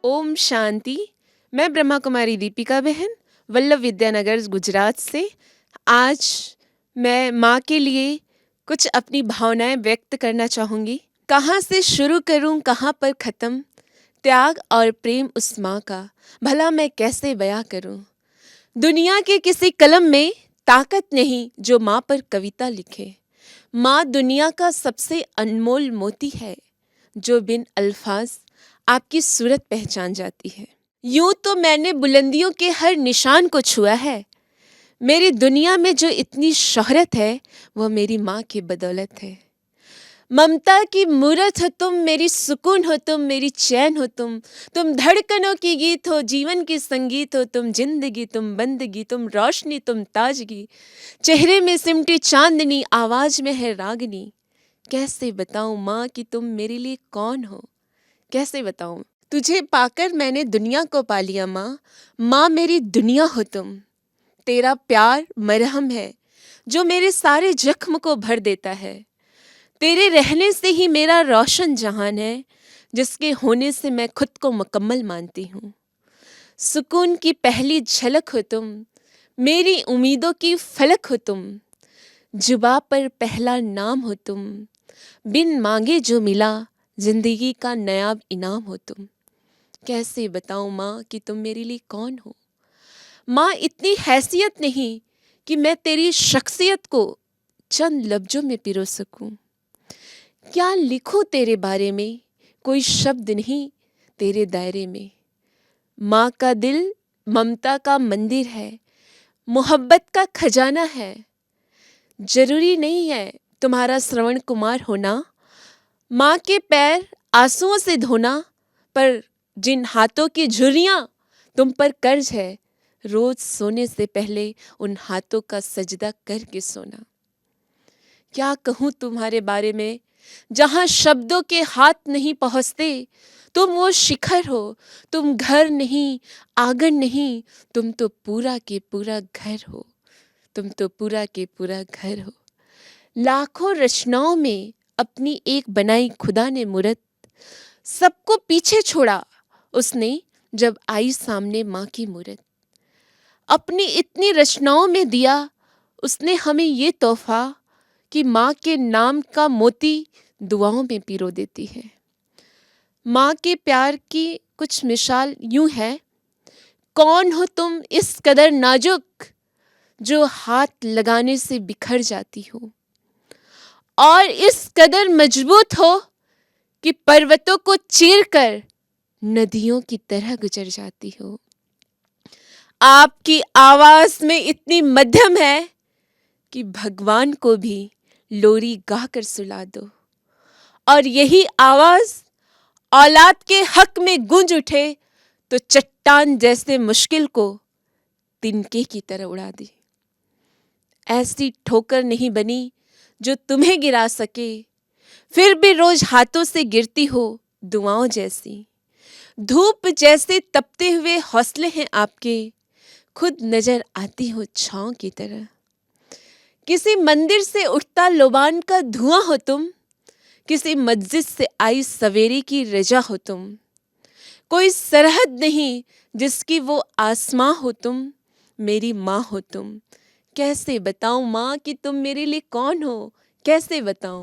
ओम शांति। मैं ब्रह्मा कुमारी दीपिका बहन वल्लभ विद्यानगर गुजरात से आज मैं माँ के लिए कुछ अपनी भावनाएं व्यक्त करना चाहूँगी। कहाँ से शुरू करूँ, कहाँ पर ख़त्म। त्याग और प्रेम उस माँ का भला मैं कैसे बयां करूँ। दुनिया के किसी कलम में ताकत नहीं जो माँ पर कविता लिखे। माँ दुनिया का सबसे अनमोल मोती है जो बिन अल्फाज आपकी सूरत पहचान जाती है। यूं तो मैंने बुलंदियों के हर निशान को छुआ है। मेरी दुनिया में जो इतनी शोहरत है वह मेरी माँ की बदौलत है। ममता की मूरत हो तुम, मेरी सुकून हो तुम, मेरी चैन हो तुम धड़कनों की गीत हो, जीवन की संगीत हो तुम, जिंदगी तुम, बंदगी तुम, रोशनी तुम, ताजगी, चेहरे में सिमटी चांदनी, आवाज में है रागनी। कैसे बताऊं माँ कि तुम मेरे लिए कौन हो, कैसे बताऊं। तुझे पाकर मैंने दुनिया को पा लिया माँ, माँ मेरी दुनिया हो तुम। तेरा प्यार मरहम है जो मेरे सारे जख्म को भर देता है। तेरे रहने से ही मेरा रोशन जहान है, जिसके होने से मैं खुद को मुकम्मल मानती हूँ। सुकून की पहली झलक हो तुम, मेरी उम्मीदों की फलक हो तुम। जुबा पर पहला नाम हो तुम, बिन मांगे जो मिला जिंदगी का नायाब इनाम हो तुम। कैसे बताऊं माँ कि तुम मेरे लिए कौन हो। माँ इतनी हैसियत नहीं कि मैं तेरी शख्सियत को चंद लफ्जों में पिरो सकूं। क्या लिखूं तेरे बारे में, कोई शब्द नहीं तेरे दायरे में। माँ का दिल ममता का मंदिर है, मोहब्बत का खजाना है। जरूरी नहीं है तुम्हारा श्रवण कुमार होना, माँ के पैर आंसुओं से धोना, पर जिन हाथों की झुर्रियाँ तुम पर कर्ज है, रोज सोने से पहले उन हाथों का सजदा करके सोना। क्या कहूँ तुम्हारे बारे में, जहाँ शब्दों के हाथ नहीं पहुँचते। तुम वो शिखर हो, तुम घर नहीं, आंगन नहीं, तुम तो पूरा के पूरा घर हो, तुम तो पूरा के पूरा घर हो। लाखों रचनाओं में अपनी एक बनाई खुदा ने मूरत, सबको पीछे छोड़ा उसने जब आई सामने माँ की मूरत। अपनी इतनी रचनाओं में दिया उसने हमें ये तोहफा कि माँ के नाम का मोती दुआओं में पिरो देती है। माँ के प्यार की कुछ मिसाल यूं है। कौन हो तुम इस कदर नाजुक, जो हाथ लगाने से बिखर जाती हो, और इस कदर मजबूत हो कि पर्वतों को चीरकर नदियों की तरह गुजर जाती हो। आपकी आवाज में इतनी मध्यम है कि भगवान को भी लोरी गाकर सुला दो, और यही आवाज औलाद के हक में गूंज उठे तो चट्टान जैसे मुश्किल को तिनके की तरह उड़ा दी। ऐसी ठोकर नहीं बनी जो तुम्हें गिरा सके, फिर भी रोज हाथों से गिरती हो दुआओं जैसी। धूप जैसे तपते हुए हौसले हैं आपके, खुद नजर आती हो छांव की तरह। किसी मंदिर से उठता लोबान का धुआं हो तुम, किसी मस्जिद से आई सवेरे की रजा हो तुम। कोई सरहद नहीं जिसकी वो आसमां हो तुम, मेरी माँ हो तुम। कैसे बताऊं माँ कि तुम मेरे लिए कौन हो, कैसे बताऊं।